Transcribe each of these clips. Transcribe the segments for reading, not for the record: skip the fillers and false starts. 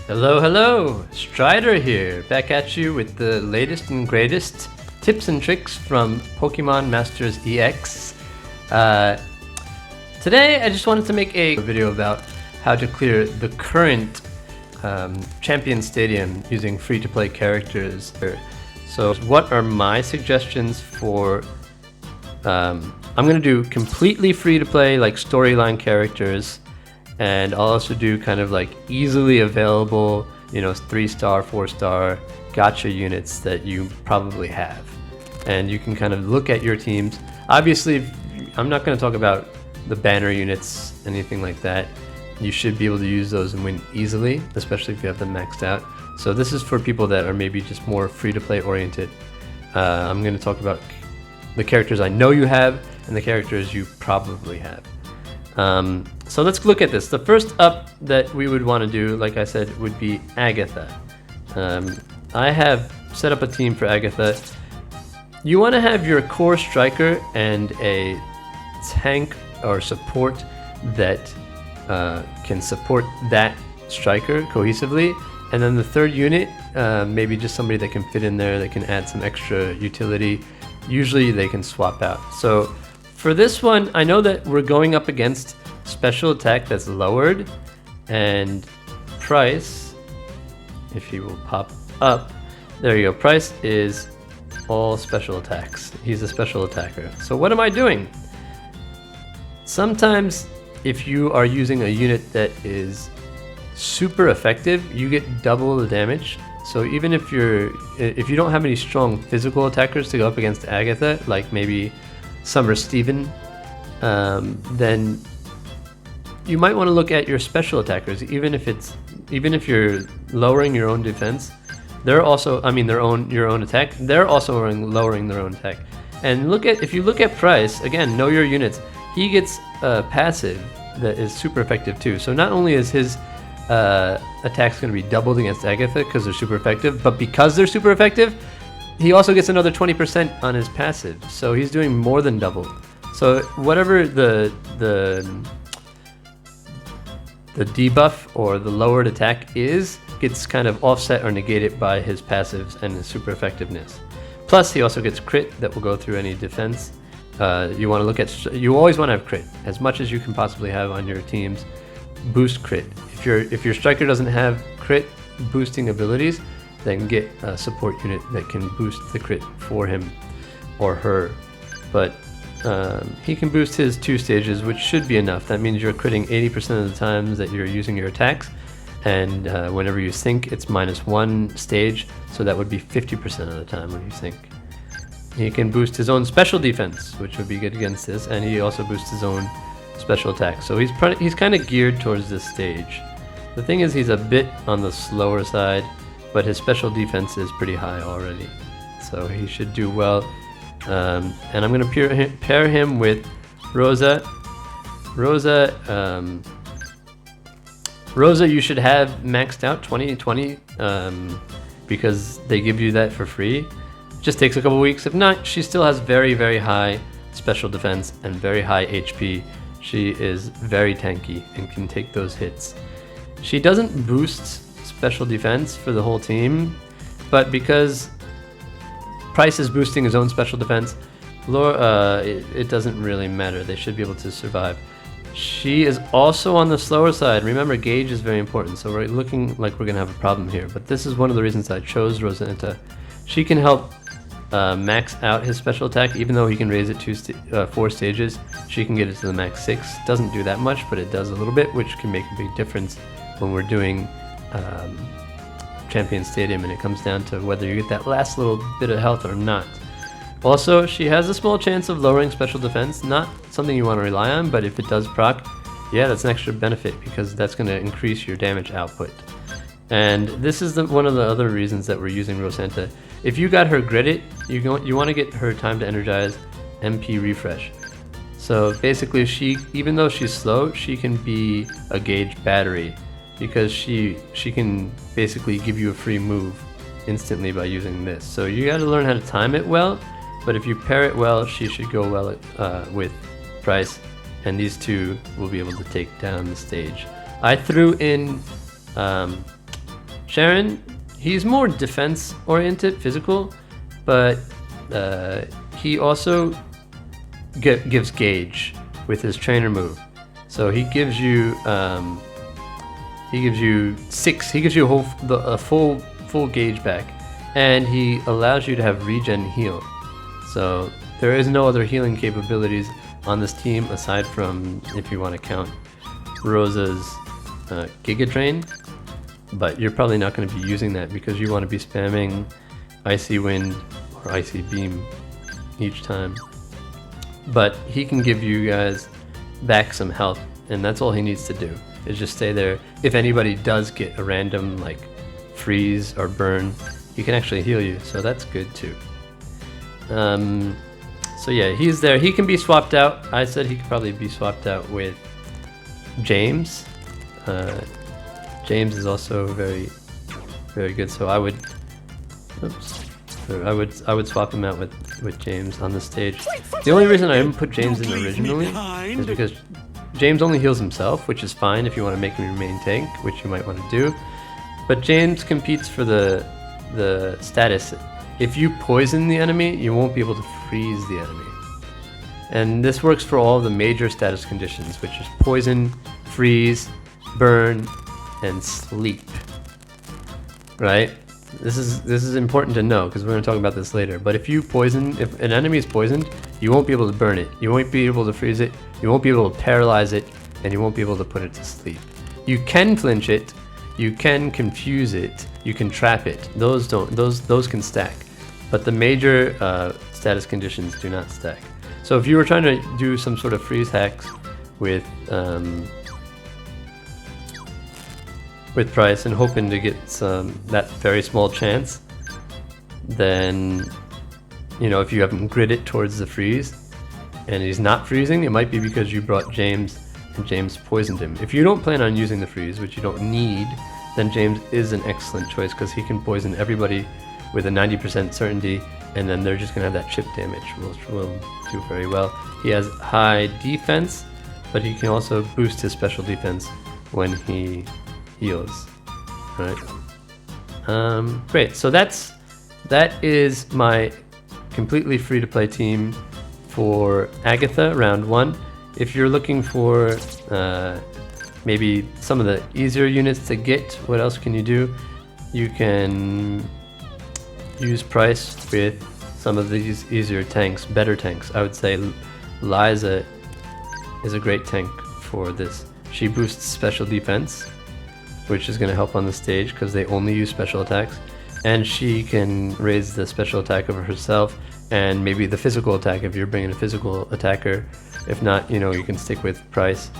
Hello, hello! Strider here, back at you with the latest and greatest tips and tricks from Pokemon Masters EX. Today I just wanted to make a video about how to clear the current Champion Stadium using free-to-play characters. So what are my suggestions for... I'm going to do completely free-to-play, like storyline characters, and I'll also do kind of like easily available, 3-star, 4-star gacha units that you probably have. And you can kind of look at your teams. Obviously, I'm not going to talk about the banner units, anything like that. You should be able to use those and win easily, especially if you have them maxed out. So this is for people that are maybe just more free-to-play oriented. I'm going to talk about the characters I know you have and the characters you probably have. So let's look at this. The first up that we would want to do, like I said, would be Agatha. I have set up a team for Agatha. You want to have your core striker and a tank or support that can support that striker cohesively. And then the third unit, maybe just somebody that can fit in there, that can add some extra utility. Usually they can swap out. So for this one, I know that we're going up against special attack that's lowered, and Price, if he will pop up, there you go. Price is all special attacks. He's a special attacker. So what am I doing? Sometimes if you are using a unit that is super effective, you get double the damage. So even if you don't have any strong physical attackers to go up against Agatha, like maybe Summer Steven, then you might want to look at your special attackers. Even if you're lowering your own defense, they're also, your own attack, they're also lowering their own attack. And if you look at Price, again, know your units. He gets a passive that is super effective too. So not only is his attacks going to be doubled against Agatha because they're super effective, but because they're super effective, he also gets another 20% on his passive. So he's doing more than double. So whatever the debuff or the lowered attack gets kind of offset or negated by his passives and his super effectiveness. Plus he also gets crit that will go through any defense. You always want to have crit as much as you can possibly have on your teams. Boost crit. If your striker doesn't have crit boosting abilities, then get a support unit that can boost the crit for him or her. But he can boost his 2 stages, which should be enough. That means you're critting 80% of the times that you're using your attacks, and whenever you sync, it's -1 stage, so that would be 50% of the time when you sync. He can boost his own special defense, which would be good against this, and he also boosts his own special attack. So he's kind of geared towards this stage. The thing is, he's a bit on the slower side, but his special defense is pretty high already, so he should do well. And I'm going to pair him with Rosa. Rosa you should have maxed out 20/20 because they give you that for free. Just takes a couple weeks. If not, she still has very, very high special defense and very high HP. She is very tanky and can take those hits. She doesn't boost special defense for the whole team, but because Price is boosting his own special defense, it doesn't really matter. They should be able to survive. She is also on the slower side. Remember, gauge is very important, so we're looking like we're going to have a problem here. But this is one of the reasons I chose Rosanta. She can help max out his special attack, even though he can raise it 4 stages. She can get it to the max 6. Doesn't do that much, but it does a little bit, which can make a big difference when we're doing Champion Stadium, and it comes down to whether you get that last little bit of health or not. Also, she has a small chance of lowering special defense, not something you want to rely on, but if it does proc, yeah, that's an extra benefit because that's going to increase your damage output. And this is one of the other reasons that we're using Rosanta. If you got her gridded, you want to get her time to energize MP refresh. So basically, even though she's slow, she can be a gauge battery, because she can basically give you a free move instantly by using this. So you got to learn how to time it well, but if you pair it well, she should go well with Price, and these two will be able to take down the stage. I threw in Sharon, he's more defense oriented, physical, but he also gives gauge with his trainer move. So he gives you six. He gives you a full gauge back, and he allows you to have regen heal. So there is no other healing capabilities on this team aside from, if you want to count, Rosa's Giga Drain, but you're probably not going to be using that because you want to be spamming Icy Wind or Icy Beam each time. But he can give you guys back some health, and that's all he needs to do, is just stay there. If anybody does get a random like freeze or burn, he can actually heal you, so that's good too. So yeah, he's there. He can be swapped out. I said he could probably be swapped out with James. James is also very, very good. So I would swap him out with James on the stage. The only reason I didn't put James in originally is because James only heals himself, which is fine if you want to make him remain tank, which you might want to do. But James competes for the status. If you poison the enemy, you won't be able to freeze the enemy. And this works for all the major status conditions, which is poison, freeze, burn, and sleep. Right? This is important to know because we're going to talk about this later. But if an enemy is poisoned, you won't be able to burn it. You won't be able to freeze it. You won't be able to paralyze it, and you won't be able to put it to sleep. You can flinch it. You can confuse it. You can trap it. Those can stack. But the major status conditions do not stack. So if you were trying to do some sort of freeze hacks with Price and hoping to get that very small chance, then if you have him grid it towards the freeze and he's not freezing, it might be because you brought James and James poisoned him. If you don't plan on using the freeze, which you don't need, then James is an excellent choice because he can poison everybody with a 90% certainty, and then they're just going to have that chip damage, which will do very well. He has high defense, but he can also boost his special defense when he heals. Alright. Great, so that is my completely free-to-play team for Agatha, round 1. If you're looking for maybe some of the easier units to get, what else can you do? You can use Price with some of these easier tanks, better tanks. I would say Liza is a great tank for this. She boosts special defense, which is going to help on the stage because they only use special attacks, and she can raise the special attack over herself and maybe the physical attack if you're bringing a physical attacker. If not, you can stick with Price.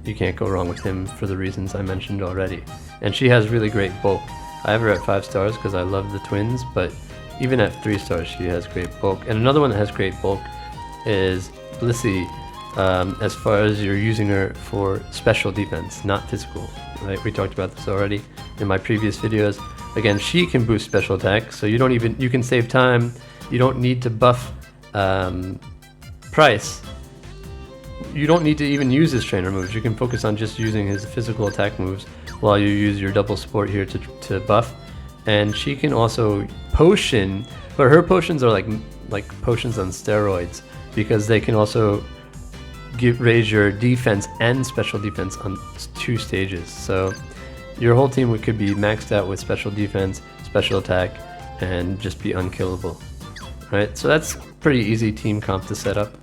You can't go wrong with him for the reasons I mentioned already. And she has really great bulk. I have her at 5 stars because I love the twins, but even at 3 stars she has great bulk. And another one that has great bulk is Blissey, as far as you're using her for special defense, not physical. Right? We talked about this already in my previous videos. Again, she can boost special attack, so you can save time. You don't need to buff Price. You don't need to even use his trainer moves. You can focus on just using his physical attack moves while you use your double support here to buff. And she can also potion, but her potions are like potions on steroids because they can also raise your defense and special defense on 2 stages. So your whole team could be maxed out with special defense, special attack, and just be unkillable. Right? So that's pretty easy team comp to set up.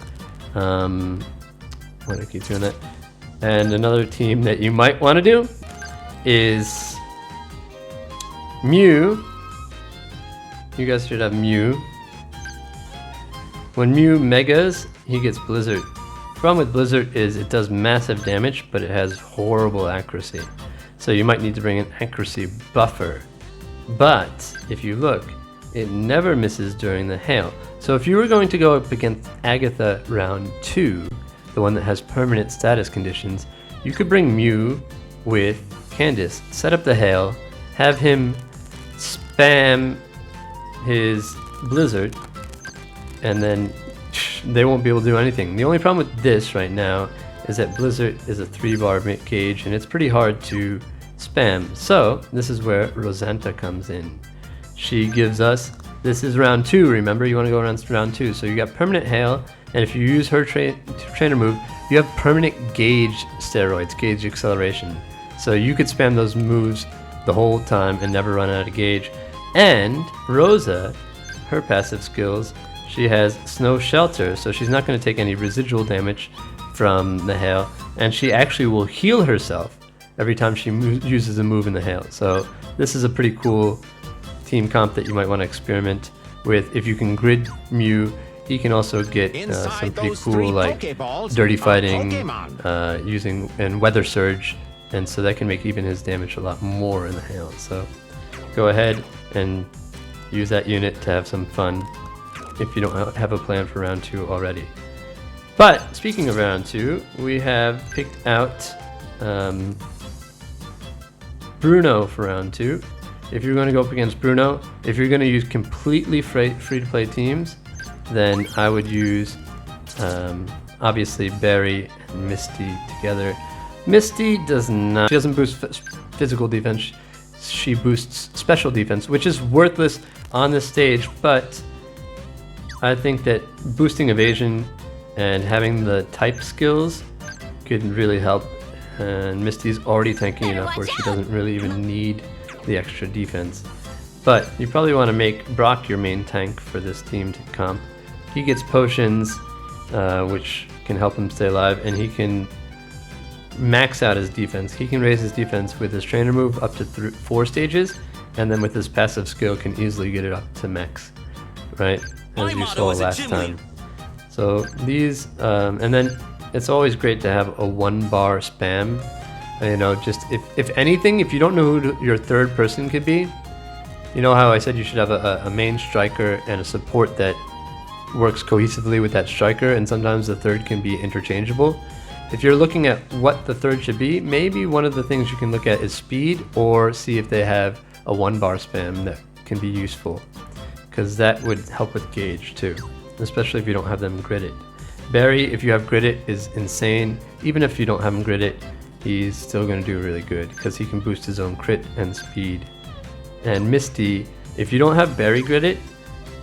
Why do I keep doing that? And another team that you might want to do is Mew. You guys should have Mew. When Mew megas, he gets Blizzard. The problem with Blizzard is it does massive damage, but it has horrible accuracy. So you might need to bring an accuracy buffer. But if you look, it never misses during the hail. So if you were going to go up against Agatha round 2, the one that has permanent status conditions, you could bring Mew with Candace, set up the hail, have him spam his Blizzard, and then they won't be able to do anything. The only problem with this right now is that Blizzard is a 3-bar gauge, and it's pretty hard to spam. So this is where Rosanta comes in. She gives us, this is round 2, remember, you want to go around round 2. So you got permanent hail, and if you use her trainer move, you have permanent gauge steroids, gauge acceleration. So you could spam those moves the whole time and never run out of gauge. And Rosa, her passive skills, she has snow shelter, so she's not going to take any residual damage from the hail, and she actually will heal herself every time she uses a move in the hail. So this is a pretty cool team comp that you might want to experiment with. If you can grid Mew, he can also get some pretty cool like dirty fighting using and weather surge, and so that can make even his damage a lot more in the hail. So go ahead and use that unit to have some fun if you don't have a plan for round 2 already. But speaking of round 2, we have picked out Bruno for round 2. If you're going to go up against Bruno, if you're going to use completely free-to-play teams, then I would use obviously Barry and Misty together. Misty does not, she doesn't boost physical defense, she boosts special defense, which is worthless on this stage, but I think that boosting evasion and having the type skills could really help, and Misty's already tanky enough where she doesn't really even need the extra defense. But you probably want to make Brock your main tank for this team to comp. He gets potions, which can help him stay alive, and he can max out his defense. He can raise his defense with his trainer move up to 4 stages, and then with his passive skill can easily get it up to max, right? As you saw last time. So these, and then it's always great to have a 1-bar spam. You know, just if anything, if you don't know who your third person could be, you know how I said you should have a main striker and a support that works cohesively with that striker, and sometimes the third can be interchangeable. If you're looking at what the third should be, maybe one of the things you can look at is speed, or see if they have a 1-bar spam that can be useful, because that would help with gauge too, especially if you don't have them gridded. Barry, if you have gridded, is insane. Even if you don't have him gridded, he's still going to do really good because he can boost his own crit and speed. And Misty, if you don't have Barry gridded,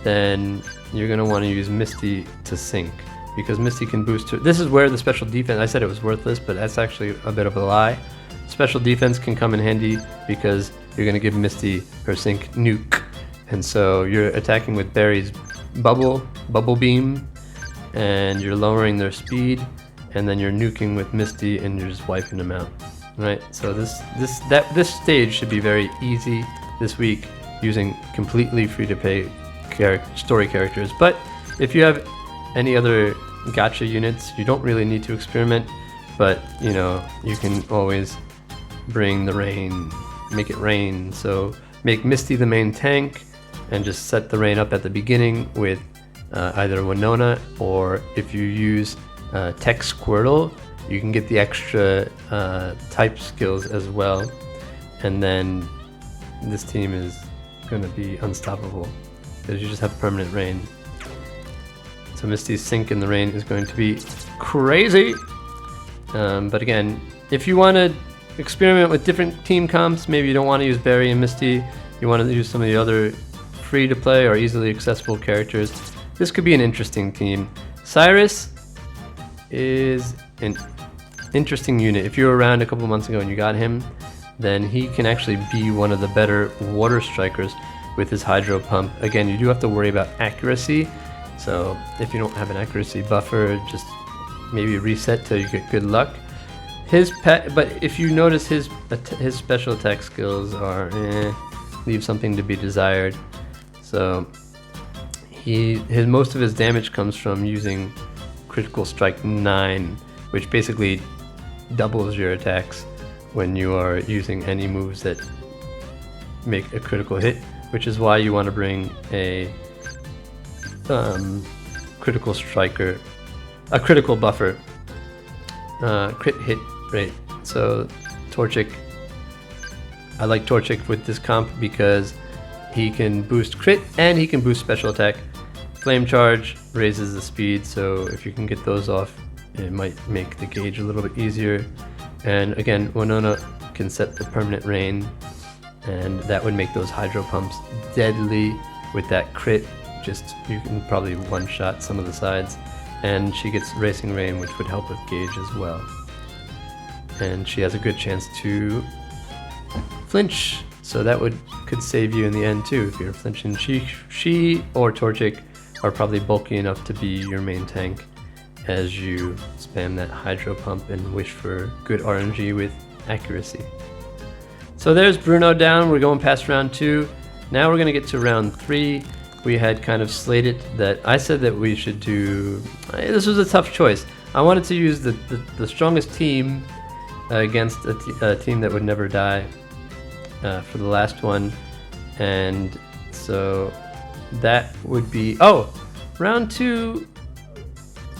then you're going to want to use Misty to sync, because Misty can boost her. This is where the special defense, I said it was worthless, but that's actually a bit of a lie. Special defense can come in handy because you're going to give Misty her sync nuke. And so you're attacking with Barry's bubble beam, and you're lowering their speed, and then you're nuking with Misty and you're just wiping them out. Right? So this stage should be very easy this week using completely free-to-play story characters. But if you have any other gacha units, you don't really need to experiment, but you know, you can always bring the rain, make it rain. So make Misty the main tank and just set the rain up at the beginning with either Winona, or if you use Tech Squirtle, you can get the extra type skills as well, and then this team is going to be unstoppable because you just have permanent rain. So Misty's sync in the rain is going to be crazy. But again, if you want to experiment with different team comps, maybe you don't want to use Barry and Misty, you want to use some of the other free to play or easily accessible characters, this could be an interesting team. Cyrus is an interesting unit. If you were around a couple months ago and you got him, then he can actually be one of the better water strikers with his hydro pump. Again, you do have to worry about accuracy, so if you don't have an accuracy buffer, just maybe reset till you get good luck. But if you notice, his special attack skills are leave something to be desired. So most of his damage comes from using critical strike 9, which basically doubles your attacks when you are using any moves that make a critical hit, which is why you want to bring a critical striker, a critical buffer, crit hit rate. So Torchic, I like Torchic with this comp because he can boost crit and he can boost special attack. Flame Charge raises the speed, so if you can get those off, it might make the gauge a little bit easier. And again, Winona buff can set the permanent rain, and that would make those hydro pumps deadly with that crit. Just, you can probably one-shot some of the sides. And she gets Racing Rain, which would help with gauge as well. And she has a good chance to flinch, so that could save you in the end too if you're flinching. She or Torchic are probably bulky enough to be your main tank as you spam that hydro pump and wish for good RNG with accuracy. So there's Bruno down. We're going past round 2. Now we're going to get to round 3. We had kind of slated that I said that we should do. This was a tough choice. I wanted to use the strongest team against a team that would never die for the last one, and so that would be round two.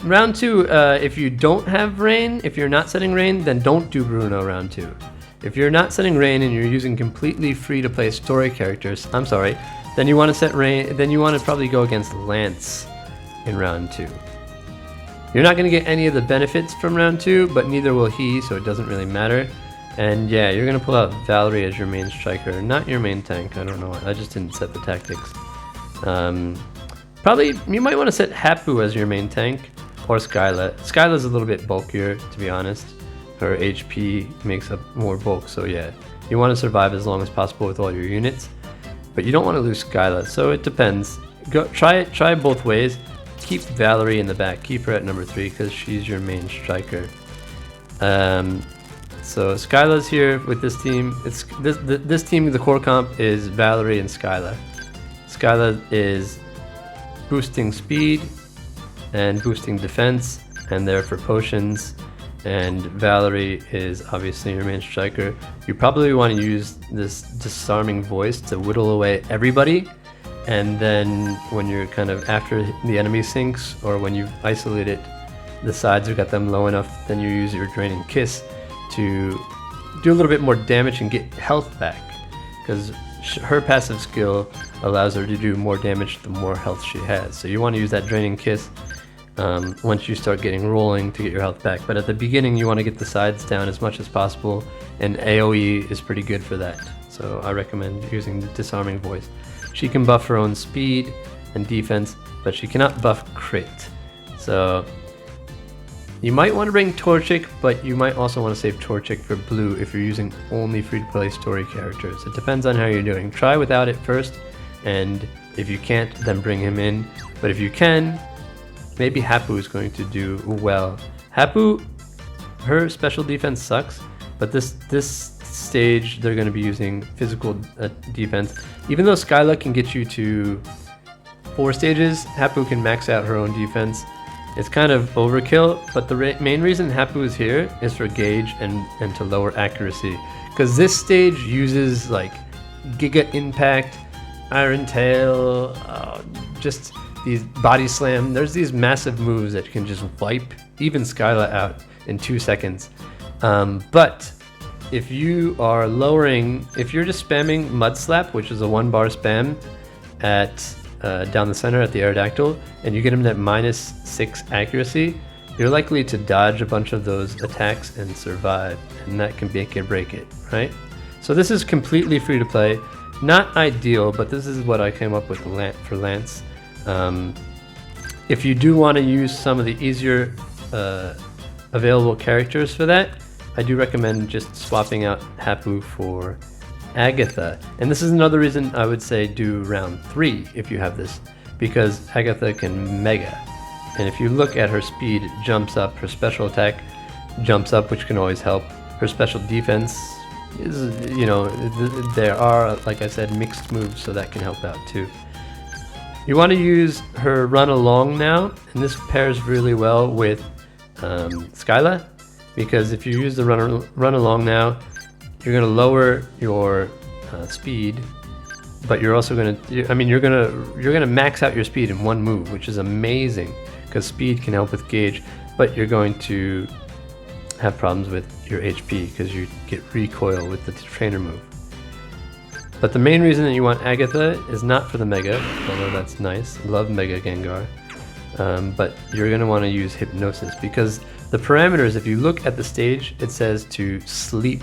Round 2. If you don't have rain, if you're not setting rain, then don't do Bruno round 2. If you're not setting rain and you're using completely free-to-play story characters, I'm sorry. Then you want to set rain. Then you want to probably go against Lance in round 2. You're not going to get any of the benefits from round 2, but neither will he, so it doesn't really matter. And yeah, you're going to pull out Valerie as your main striker, not your main tank. I don't know. I just didn't set the tactics. Probably you might want to set Hapu as your main tank, or Skyla. Skyla's a little bit bulkier, to be honest. Her HP makes up more bulk, so yeah, you want to survive as long as possible with all your units. But you don't want to lose Skyla, so it depends. Try both ways. Keep Valerie in the back. Keep her at number 3 because she's your main striker. So Skyla's here with this team. It's this team. The core comp is Valerie and Skyla. Skyla is boosting speed and boosting defense, and they're for potions. And Valerie is obviously your main striker. You probably want to use this disarming voice to whittle away everybody, and then when you're kind of after the enemy sinks, or when you've isolated the sides or got them low enough, then you use your draining kiss to do a little bit more damage and get health back, because her passive skill allows her to do more damage the more health she has. So you want to use that draining kiss once you start getting rolling to get your health back. But at the beginning you want to get the sides down as much as possible, and AoE is pretty good for that. So I recommend using the disarming voice. She can buff her own speed and defense, but she cannot buff crit. So you might want to bring Torchic, but you might also want to save Torchic for blue if you're using only free-to-play story characters. It depends on how you're doing. Try without it first, and if you can't, then bring him in. But if you can, maybe Hapu is going to do well. Hapu, her special defense sucks, but this stage they're going to be using physical defense. Even though Skyla can get you to 4 stages, Hapu can max out her own defense. It's kind of overkill, but the main reason Hapu is here is for gauge and to lower accuracy, because this stage uses like Giga Impact, Iron Tail, just these body slam. There's these massive moves that can just wipe even Skyla out in 2 seconds. But if you are lowering, if you're just spamming Mud Slap, which is a 1-bar spam at down the center at the Aerodactyl, and you get him at -6 accuracy, you're likely to dodge a bunch of those attacks and survive, and that can make it break it, right? So this is completely free to play. Not ideal, but this is what I came up with for Lance. If you do want to use some of the easier available characters for that, I do recommend just swapping out Hapu for Agatha. And this is another reason I would say do round 3 if you have this, because Agatha can mega. And if you look at her speed, it jumps up, her special attack jumps up, which can always help. Her special defense is, you know, there are, like I said, mixed moves, so that can help out too. You want to use her run along now, and this pairs really well with Skyla, because if you use the run along now, you're going to lower your speed, but you're also going to, I mean, you're going to max out your speed in one move, which is amazing, because speed can help with gauge, but you're going to have problems with your HP because you get recoil with the trainer move. But the main reason that you want Agatha is not for the Mega, although that's nice. Love Mega Gengar. But you're going to want to use Hypnosis, because the parameters, if you look at the stage, it says to sleep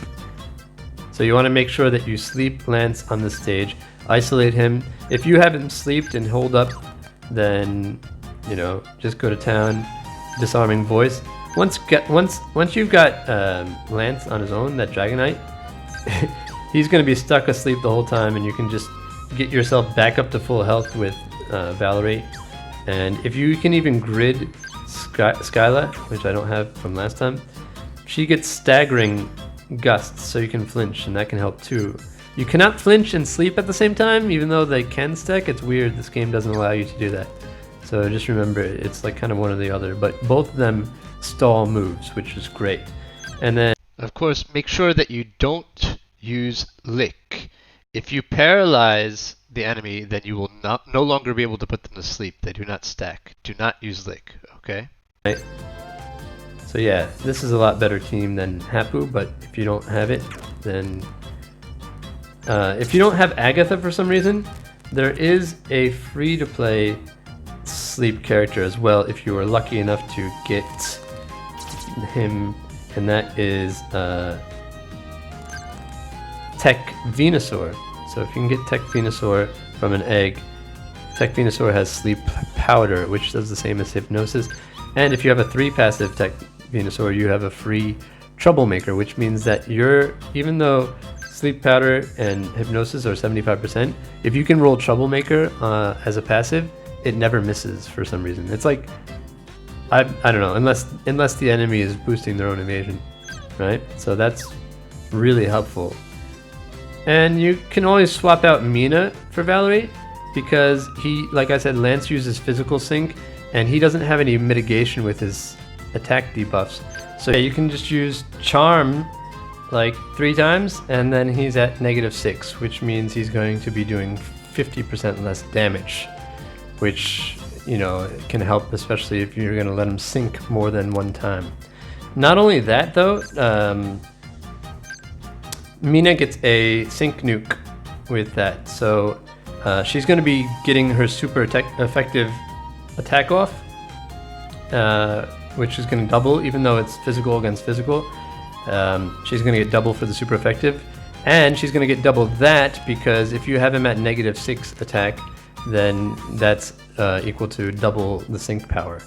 So you want to make sure that you sleep Lance on this stage, isolate him. If you have him sleeped and hold up, then you know, just go to town, disarming voice. Once you've got Lance on his own, that Dragonite, he's gonna be stuck asleep the whole time, and you can just get yourself back up to full health with Valerie. And if you can even grid Skyla, which I don't have from last time, she gets staggering gusts, so you can flinch, and that can help too. You cannot flinch and sleep at the same time, even though they can stack. It's weird, this game doesn't allow you to do that. So just remember, it's like kind of one or the other, but both of them stall moves, which is great. And then, of course, make sure that you don't use Lick. If you paralyze the enemy, then you will no longer be able to put them to sleep. They do not stack. Do not use Lick, okay? right. So yeah, this is a lot better team than Hapu, but if you don't have it, then... if you don't have Agatha for some reason, there is a free-to-play sleep character as well if you are lucky enough to get him, and that is Tech Venusaur. So if you can get Tech Venusaur from an egg, Tech Venusaur has sleep powder, which does the same as hypnosis. And if you have a 3 passive Tech Venusaur, you have a free troublemaker, which means that even though sleep powder and hypnosis are 75%, if you can roll troublemaker as a passive, it never misses for some reason. It's like, I don't know, unless the enemy is boosting their own evasion, right? So that's really helpful. And you can always swap out Mina for Valerie, because he, like I said, Lance uses physical sync, and he doesn't have any mitigation with his attack debuffs. So yeah, you can just use Charm like 3 times, and then he's at -6, which means he's going to be doing 50% less damage, which, you know, can help, especially if you're going to let him sink more than 1 time. Not only that, though, Mina gets a sync nuke with that, so she's going to be getting her super effective attack off, which is going to double, even though it's physical against physical. She's going to get double for the super effective, and she's going to get double that because if you have him at -6 attack, then that's equal to double the sync power.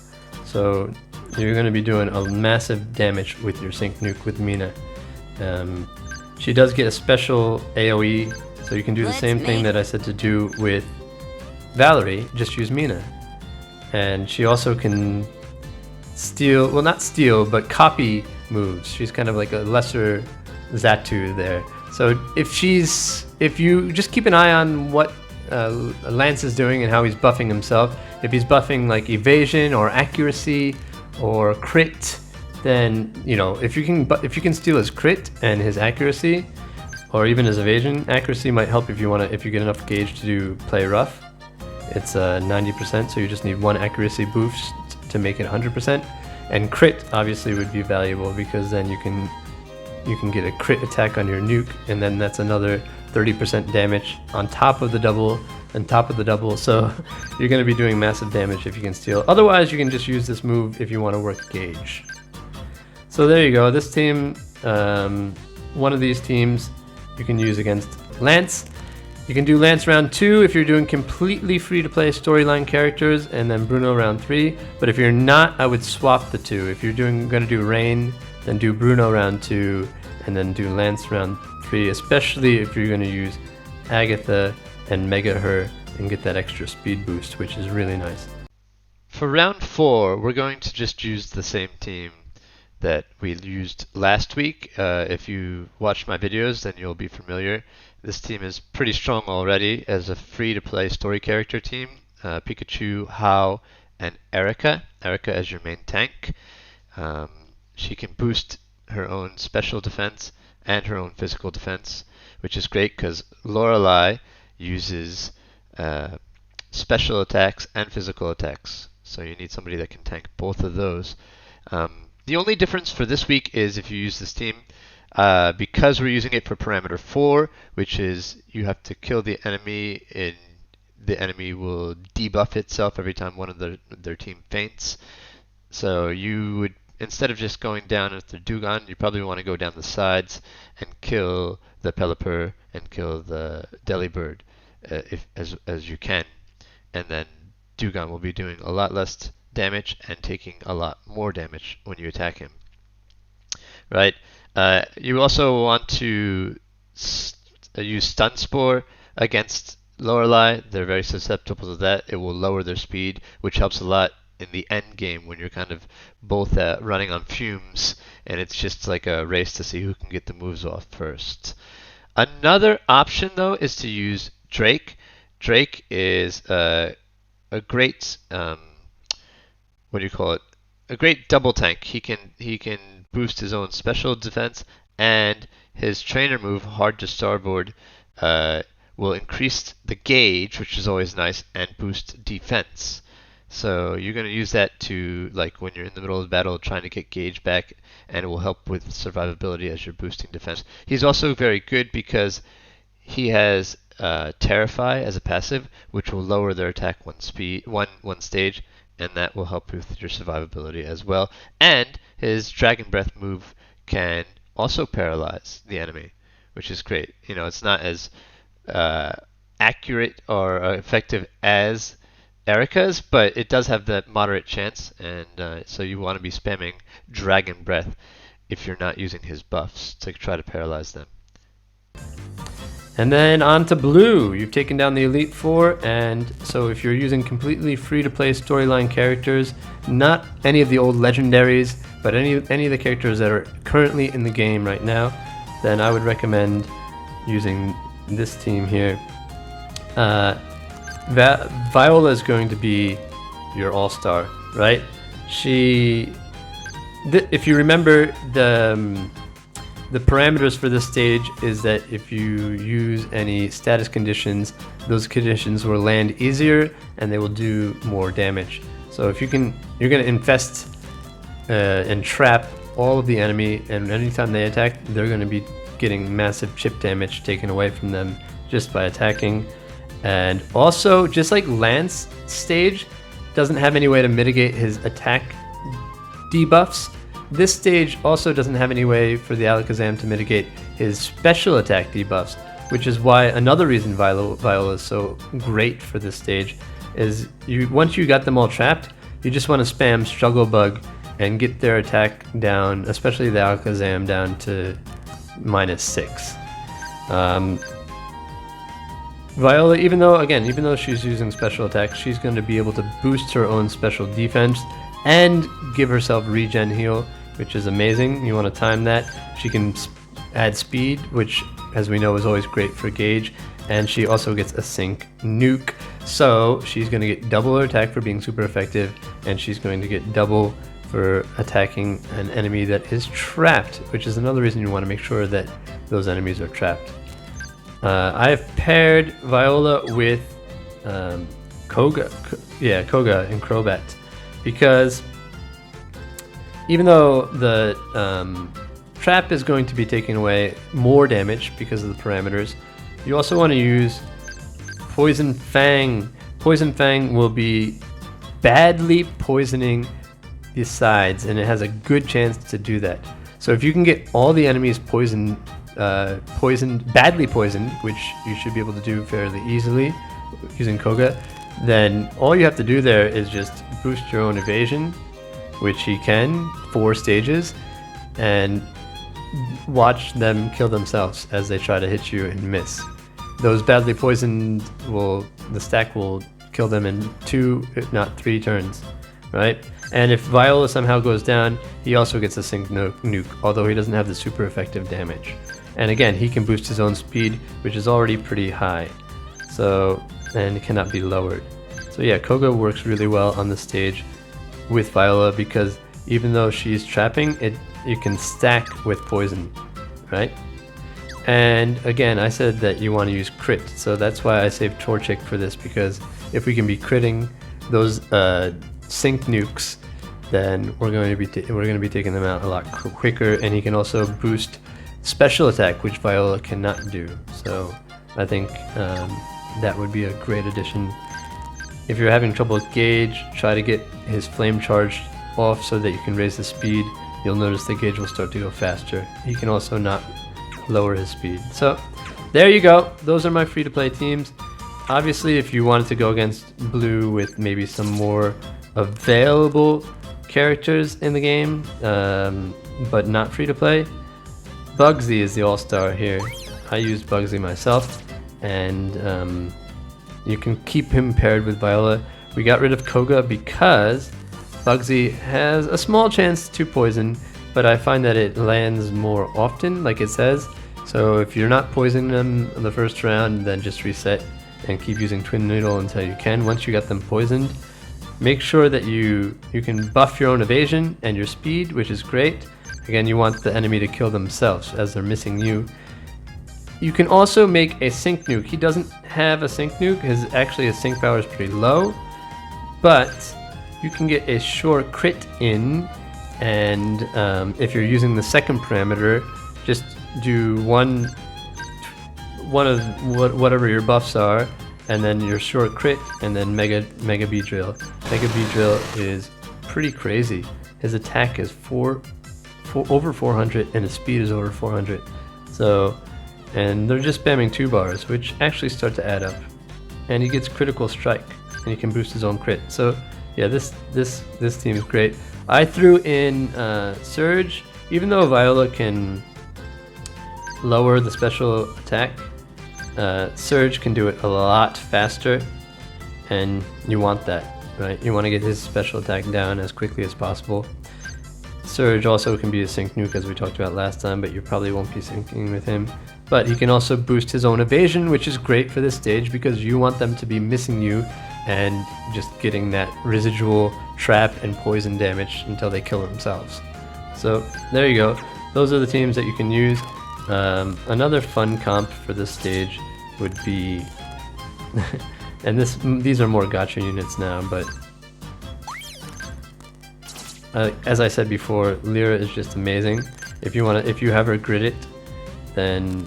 So you're going to be doing a massive damage with your sync nuke with Mina. She does get a special AoE, so you can do the same thing that I said to do with Valerie, just use Mina. And she also can steal, well, not steal, but copy moves. She's kind of like a lesser Zatu there. So if you just keep an eye on what Lance is doing and how he's buffing himself. If he's buffing like evasion or accuracy or crit, then, you know, if you can steal his crit and his accuracy, or even his evasion, accuracy might help if you get enough gauge to play rough. It's 90%, so you just need 1 accuracy boost to make it 100%. And crit obviously would be valuable because then you can get a crit attack on your nuke, and then that's another 30% damage on top of the double, so you're going to be doing massive damage if you can steal. Otherwise, you can just use this move if you want to work gauge. So there you go. This team, one of these teams you can use against Lance. You can do Lance round 2 if you're doing completely free-to-play storyline characters, and then Bruno round 3. But if you're not, I would swap the 2. If you're going to do Rain, then do Bruno round 2, and then do Lance round 3, especially if you're going to use Agatha and Mega her and get that extra speed boost, which is really nice. For round 4, we're going to just use the same team that we used last week. If you watched my videos, then you'll be familiar. This team is pretty strong already as a free-to-play story character team. Pikachu, Hau, and Erica. Erica as your main tank. She can boost her own special defense and her own physical defense, which is great because Lorelei uses special attacks and physical attacks. So you need somebody that can tank both of those. The only difference for this week is if you use this team, because we're using it for parameter 4, which is you have to kill the enemy and the enemy will debuff itself every time one of their team faints. So you would instead of just going down with the Dugan, you probably want to go down the sides and kill the Pelipper and kill the Delibird as you can. And then Dugan will be doing a lot less damage and taking a lot more damage when you attack him. Right? You also want to use Stun Spore against Lorelei. They're very susceptible to that. It will lower their speed, which helps a lot in the end game when you're kind of both running on fumes, and it's just like a race to see who can get the moves off first. Another option, though, is to use Drake. Drake is a great what do you call it? A great double tank. He can boost his own special defense, and his trainer move, hard to starboard, will increase the gauge, which is always nice, and boost defense. So you're going to use that to, like, when you're in the middle of the battle trying to get gauge back, and it will help with survivability as you're boosting defense. He's also very good because he has Terrify as a passive, which will lower their attack one stage, and that will help with your survivability as well. And his Dragon Breath move can also paralyze the enemy, which is great. You know, it's not as accurate or effective as Erica's, but it does have that moderate chance, and so you want to be spamming Dragon Breath if you're not using his buffs to try to paralyze them. And then on to blue. You've taken down the Elite Four, and so if you're using completely free-to-play storyline characters, not any of the old legendaries, but any of the characters that are currently in the game right now, then I would recommend using this team here. Viola is going to be your all-star, right? If you remember, the parameters for this stage is that if you use any status conditions, those conditions will land easier and they will do more damage. So if you're going to infest and trap all of the enemy, and anytime they attack, they're going to be getting massive chip damage taken away from them just by attacking. And also, just like Lance stage doesn't have any way to mitigate his attack debuffs, this stage also doesn't have any way for the Alakazam to mitigate his special attack debuffs, which is why another reason Viola is so great for this stage is once you got them all trapped, you just want to spam Struggle Bug and get their attack down, especially the Alakazam, down to -6. Viola, even though she's using special attack, she's going to be able to boost her own special defense and give herself regen heal, which is amazing. You want to time that. She can add speed, which, as we know, is always great for gauge, and she also gets a sync nuke. So she's going to get double her attack for being super effective, and she's going to get double for attacking an enemy that is trapped, which is another reason you want to make sure that those enemies are trapped. I've paired Viola with Koga and Crobat, because even though the trap is going to be taking away more damage because of the parameters, you also want to use Poison Fang. Poison Fang will be badly poisoning the sides, and it has a good chance to do that. So if you can get all the enemies badly poisoned, which you should be able to do fairly easily using Koga, then all you have to do there is just boost your own evasion, which he can, 4 stages, and watch them kill themselves as they try to hit you and miss. Those badly poisoned the stack will kill them in 2, if not 3 turns, right? And if Viola somehow goes down, he also gets a sync nuke, although he doesn't have the super effective damage. And again, he can boost his own speed, which is already pretty high, and it cannot be lowered. So yeah, Koga works really well on the stage with Viola, because even though she's trapping, you can stack with poison, right? And again, I said that you want to use crit, so that's why I saved Torchic for this, because if we can be critting those sync nukes, then we're going to be taking them out a lot quicker, and he can also boost special attack, which Viola cannot do. So I think that would be a great addition. If you're having trouble with gauge, try to get his flame charged off so that you can raise the speed, you'll notice the gauge will start to go faster. He can also not lower his speed. So there you go. Those are my free-to-play teams. Obviously, if you wanted to go against blue with maybe some more available characters in the game, but not free-to-play, Bugsy is the all-star here. I use Bugsy myself, and you can keep him paired with Viola. We got rid of Koga because Bugsy has a small chance to poison, but I find that it lands more often, like it says. So if you're not poisoning them in the first round, then just reset and keep using Twin Needle until you can. Once you got them poisoned, make sure that you can buff your own evasion and your speed, which is great. Again, you want the enemy to kill themselves as they're missing you. You can also make a sync nuke. He doesn't have a sync nuke. His sync power is pretty low, but you can get a short crit in, and if you're using the second parameter, just do one of whatever your buffs are, and then your short crit, and then Mega Beedrill. Mega Beedrill is pretty crazy. His attack is over 400, and his speed is over 400. So, and they're just spamming 2 bars, which actually start to add up. And he gets critical strike, and he can boost his own crit. So, yeah, this team is great. I threw in Surge, even though Viola can lower the special attack. Surge can do it a lot faster, and you want that, right? You want to get his special attack down as quickly as possible. Surge also can be a sync nuke, as we talked about last time, but you probably won't be syncing with him. But he can also boost his own evasion, which is great for this stage because you want them to be missing you and just getting that residual trap and poison damage until they kill themselves. So there you go. Those are the teams that you can use. Another fun comp for this stage would be, and these are more gacha units now, but as I said before, Lyra is just amazing. If you have her gridded, then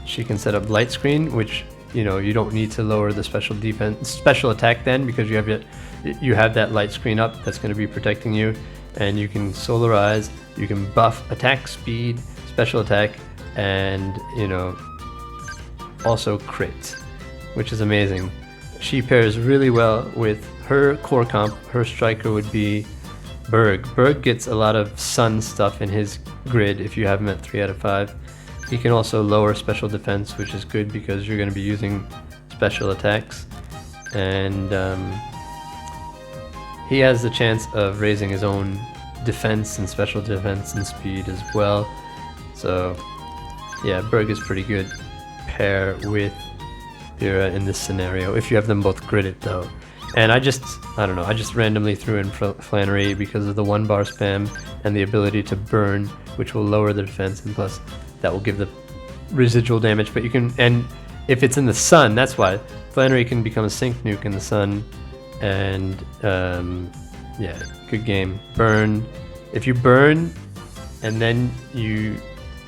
she can set up light screen, which you don't need to lower the special attack then, because you have that light screen up that's going to be protecting you, and you can solarize, you can buff attack speed, special attack, and also crit, which is amazing. She pairs really well with her core comp. Her striker would be Berg. Berg gets a lot of sun stuff in his grid if you have him at 3 out of 5. He can also lower special defense, which is good because you're going to be using special attacks, and he has the chance of raising his own defense and special defense and speed as well. So yeah, Berg is pretty good pair with Lyra in this scenario if you have them both gridded though. And I don't know, I just randomly threw in Flannery because of the 1-bar spam and the ability to burn, which will lower the defense, and plus that will give the residual damage. But you can, and if it's in the sun, that's why Flannery can become a sync nuke in the sun. And yeah, good game. Burn. If you burn and then you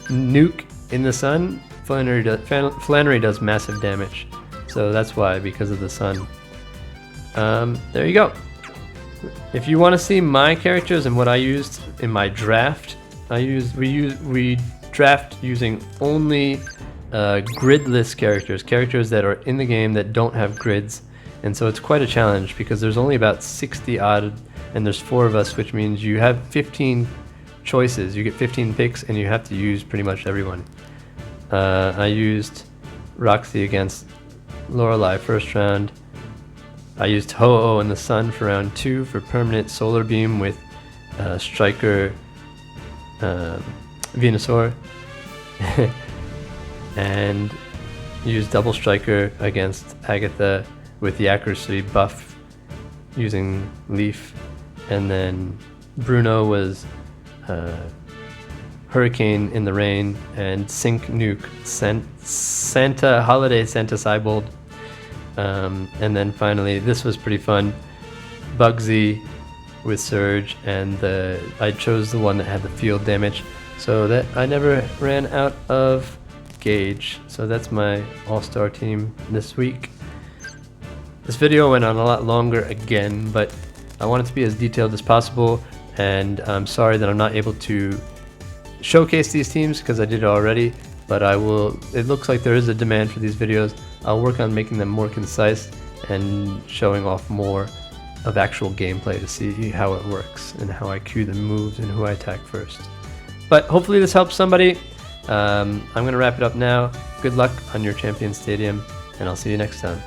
nuke in the sun, Flannery does massive damage. So that's why, because of the sun. There you go. If you want to see my characters and what I used in my draft, we draft using only gridless characters that are in the game that don't have grids, and so it's quite a challenge because there's only about 60 odd, and there's 4 of us, which means you have 15 choices. You get 15 picks, and you have to use pretty much everyone. I used Roxy against Lorelei first round. I used Ho-Oh in the sun for round 2 for permanent solar beam with Striker Venusaur, and used double Striker against Agatha with the accuracy buff using Leaf, and then Bruno was Hurricane in the rain and Sync Nuke Santa Holiday Santa Cybold. And then finally, this was pretty fun, Bugsy with Surge, and I chose the one that had the field damage so that I never ran out of gauge. So that's my all-star team this week. This video went on a lot longer again, but I want it to be as detailed as possible, and I'm sorry that I'm not able to showcase these teams because I did it already, but I will. It looks like there is a demand for these videos. I'll work on making them more concise and showing off more of actual gameplay to see how it works and how I cue the moves and who I attack first. But hopefully this helps somebody. I'm going to wrap it up now. Good luck on your Champion Stadium, and I'll see you next time.